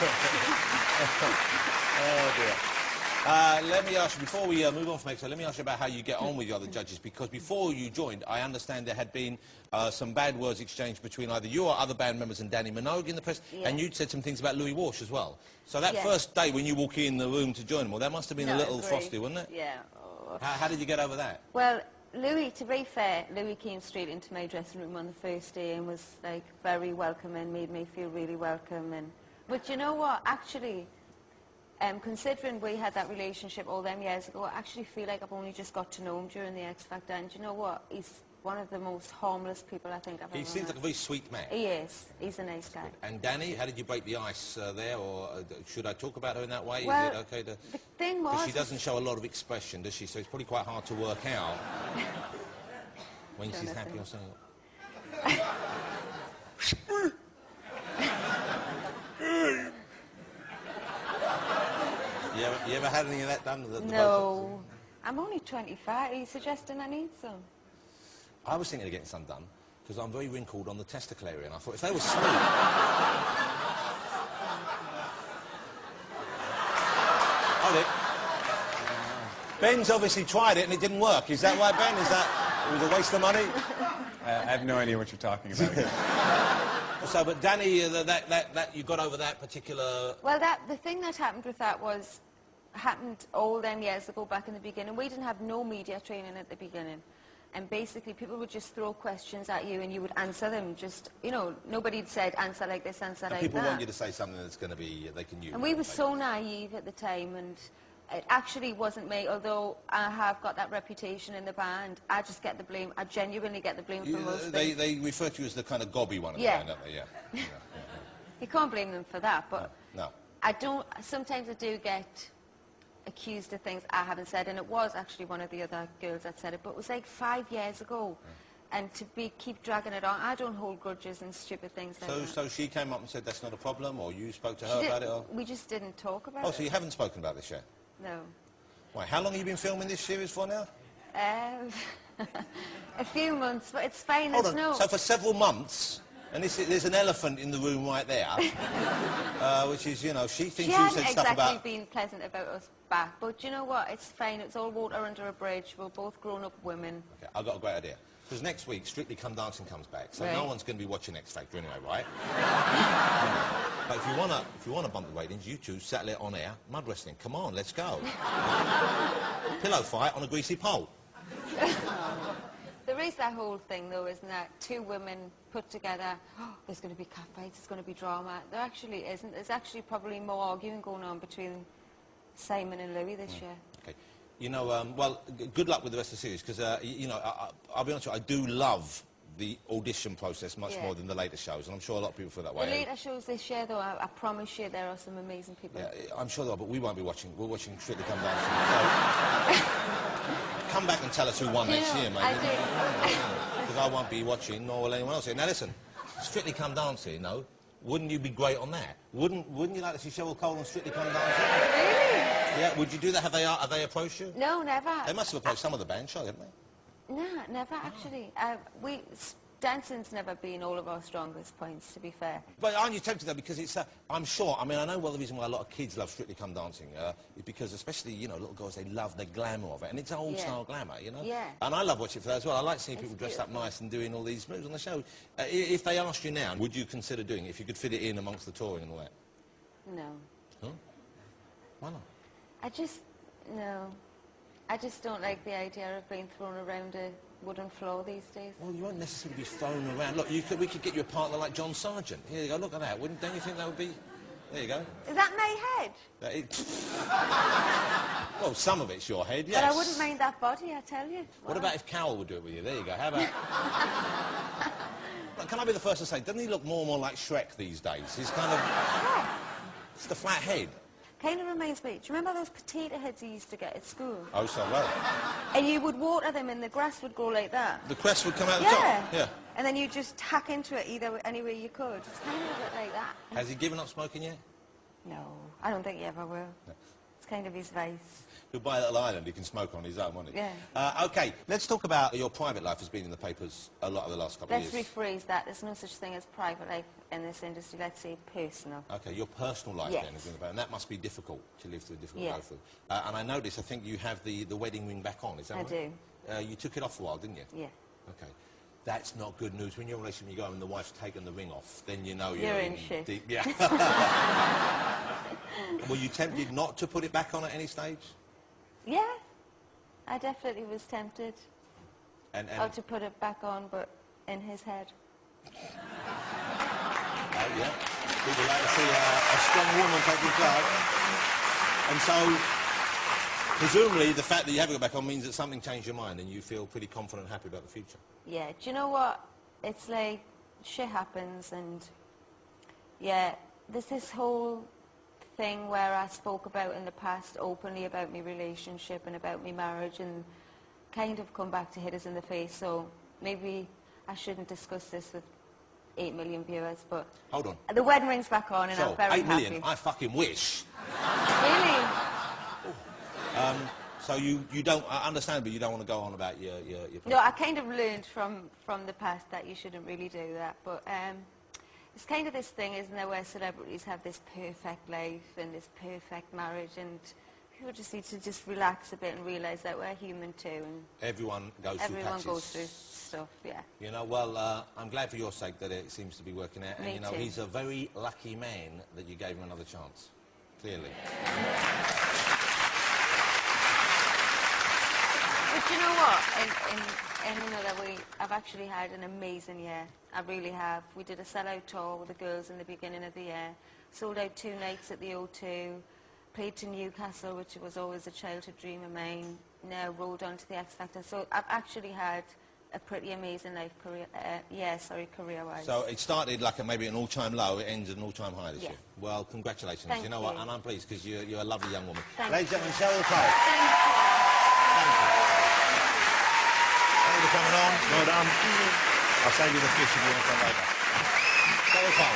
Oh, dear. Let me ask you, before we move on from Exo, let me ask you about how you get on with the other judges, because before you joined, I understand there had been some bad words exchanged between either you or other band members and Danny Minogue in the press, and you'd said some things about Louis Walsh as well. So that first day when you walk in the room to join them, well, that must have been a little frosty, wasn't it? Yeah. Oh. How did you get over that? Well, Louis, to be fair, Louis came straight into my dressing room on the first day and was, like, very welcoming, made me feel really welcome. But you know what, actually, considering we had that relationship all them years ago, I actually feel like I've only just got to know him during the X Factor, and you know what, he's one of the most harmless people I think I've ever met. He seems like a very sweet man. He is. He's a nice guy. And Danny, how did you break the ice there, or should I talk about her in that way? Well, is it okay to... the thing was... Because she doesn't show a lot of expression, does she? So it's probably quite hard to work out when she's happy or something. You ever had any of that done? No. I'm only 25. Are you suggesting I need some? I was thinking of getting some done, because I'm very wrinkled on the testicle area, and I thought if they were smooth... Hold it. Ben's obviously tried it and it didn't work. Is that right, Ben? Is that... It was a waste of money? I have no idea what you're talking about. So, but Danny, you got over that particular... Well, the thing that happened with that happened all them years ago back in the beginning. We didn't have no media training at the beginning. And basically, people would just throw questions at you and you would answer them. Just, you know, nobody said answer like this, answer like that. People want you to say something that's going to be, they can use. And we were so naive at the time, and it actually wasn't me, although I have got that reputation in the band. I just get the blame. I genuinely get the blame for most things. They refer to you as the kind of gobby one of the band, don't they? Yeah. You can't blame them for that, but no. Sometimes I do get accused of things I haven't said, and it was actually one of the other girls that said it, but it was like 5 years ago, and to keep dragging it on, I don't hold grudges and stupid things like that. So she came up and said that's not a problem, or you spoke to her about it? Or? We just didn't talk about it. Oh, so you haven't spoken about this yet? No. Wait, how long have you been filming this series for now? A few months, but it's fine. Hold on. So for several months, and there's an elephant in the room right there, which is, you know, she thinks you said stuff about... She hasn't exactly been pleasant about us back, but you know what, it's fine, it's all water under a bridge, we're both grown-up women. Okay, I've got a great idea. Because next week, Strictly Come Dancing comes back, so no one's going to be watching X Factor anyway, right? But if you wanna bump the ratings, you two settle it on air, mud wrestling, come on, let's go. Pillow fight on a greasy pole. There is that whole thing, though, isn't there? Two women put together, oh, there's going to be catfights, there's going to be drama. There actually isn't. There's actually probably more arguing going on between Simon and Louis this year. Okay. You know, well, good luck with the rest of the series, because, you know, I'll be honest with you, I do love the audition process much more than the later shows, and I'm sure a lot of people feel that way. The later shows this year, though, I promise you, there are some amazing people. Yeah, I'm sure there are, but we won't be watching. We're watching Strictly Come Dancing. So come back and tell us who won next year, mate. Because I won't be watching, nor will anyone else here. Now listen, Strictly Come Dancing, no? Wouldn't you be great on that? Wouldn't you like to see Cheryl Cole on Strictly Come Dancing? Really? Yeah, would you do that? Have they approached you? No, never. They must have approached some of the band, sure, haven't they? No, never, actually. Dancing's never been all of our strongest points, to be fair. But aren't you tempted, though, because it's, I'm sure, I mean, I know the reason why a lot of kids love Strictly Come Dancing is because, especially, you know, little girls, they love the glamour of it, and it's old-style glamour, you know? Yeah. And I love watching it for that as well. I like seeing people dressed up nice and doing all these moves on the show. If they asked you now, would you consider doing it, if you could fit it in amongst the touring and all that? No. Huh? Why not? No. I just don't like the idea of being thrown around a wooden floor these days. Well, you won't necessarily be thrown around. Look, we could get you a partner like John Sargent. Here you go, look at that. Don't you think that would be... There you go. Is that my head? Well, some of it's your head, yes. But I wouldn't mind that body, I tell you. What about if Cowell would do it with you? There you go. How about... Look, can I be the first to say, doesn't he look more and more like Shrek these days? He's kind of... Shrek? It's the flat head. Kind of reminds me, do you remember those potato heads you used to get at school? Oh, so well. And you would water them and the grass would grow like that. The crest would come out the top? Yeah. And then you just hack into it any way you could. It's kind of a bit like that. Has he given up smoking yet? No, I don't think he ever will. No. It's kind of his vice. He'll buy a little island he can smoke on his own, won't he? Yeah. OK, let's talk about your private life has been in the papers a lot of the last couple of Let's years. rephrase that. There's no such thing as private life in this industry. Let's say personal. OK, your personal life Yes. then is in the paper, and that must be difficult to live through, difficult to Yes. go through. And I notice, I think you have the wedding ring back on, is that I right? do. You took it off a while, didn't you? Yeah. OK. That's not good news. When you're in a relationship, you go and the wife's taken the ring off, then you know You're in shit. deep... Yeah. Were you tempted not to put it back on at any stage? Yeah. I definitely was tempted. And To put it back on, but in his head. yeah. People like to see a strong woman taking charge. And so, presumably, the fact that you haven't got back on means that something changed your mind and you feel pretty confident and happy about the future. Yeah. Do you know what? It's like shit happens, and yeah, there's this whole thing where I spoke about in the past openly about my relationship and about my marriage, and kind of come back to hit us in the face. So maybe I shouldn't discuss this with 8 million viewers, but... Hold on. The wedding ring's back on and So, I'm very 8 million, happy. I fucking wish. Really? So you don't, understandably, you don't want to go on about your No, I kind of learned from the past that you shouldn't really do that, but it's kind of this thing, isn't there, where celebrities have this perfect life and this perfect marriage, and people just need to just relax a bit and realise that we're human too, and Everyone goes through patches. everyone goes through stuff, yeah. You know, well, I'm glad for your sake that it seems to be working out. And, Me you know, too. he's a very lucky man that you gave him another chance. Clearly. But you know what? In another way, I've actually had an amazing year. I really have. We did a sellout tour with the girls in the beginning of the year. Sold out 2 nights at the O2. Played to Newcastle, which was always a childhood dream of mine. Now rolled on to the X Factor. So I've actually had a pretty amazing life career-wise. So it started like maybe an all-time low, it ends at an all-time high this Yeah. year. Well, congratulations. Thank you know what? you. And I'm pleased because you're a lovely young woman. Thank Ladies and you. gentlemen, Cheryl Cole. Thank you. Thank you. Thank you for coming on. Well done. I'll save you the fish if you want to come over. Cheryl Cole.